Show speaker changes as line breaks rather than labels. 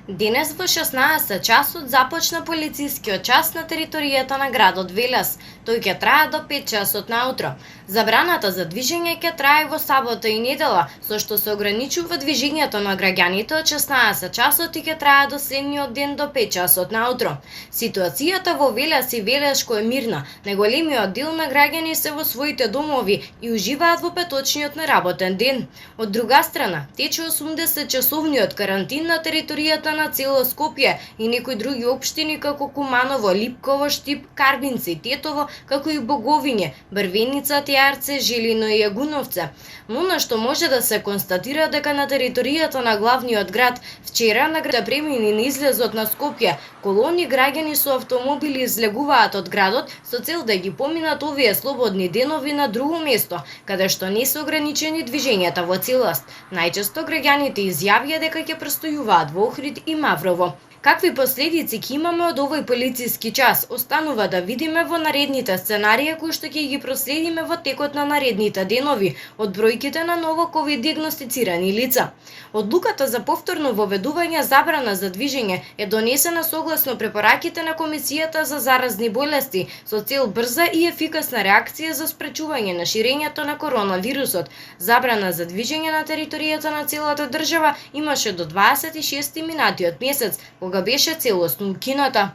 Денес во 16 часот започна полицискиот час на територијата на градот Велес. Тој ќе трае до 5 часот наутро. Забраната за движење ќе трае во сабота и недела, со што се ограничува движењето на граѓаните од 16 часот и ќе трае до следниот ден до 5 часот наутро. Ситуацијата во Велес и Велешко е мирна. Најголемиот дел на граѓани се во своите домови и уживаат во петочниот неработен ден. Од друга страна, тече 80-часовниот карантин на територијата на цело Скопје и некои други општини како Куманово, Липково, Штип, Карбинци, Тетово, како и Боговиње, Брвеница, Тиарце, Жилино и Јагуновце. Но на што може да се констатира дека на територијата на главниот град вчера на град премини на излезот на Скопје, колони граѓани со автомобили излегуваат од градот со цел да ги поминат овие слободни денови на друго место, каде што не се ограничени движењата во целост. Најчесто граѓаните изјавија дека ќе престојуваат во Охрид и Маврово. Какви последици ќе имаме од овој полициски час, останува да видиме во наредните сценарии кои што ќе ги проследиме во текот на наредните денови од бројките на ново ковид диагностицирани лица. Одлуката за повторно воведување забрана за движење е донесена согласно препораките на Комисијата за заразни болести со цел брза и ефикасна реакција за спречување на ширењето на коронавирусот. Забрана за движење на територијата на целата држава имаше до 26 минатиот месец, кога беше целосно укината.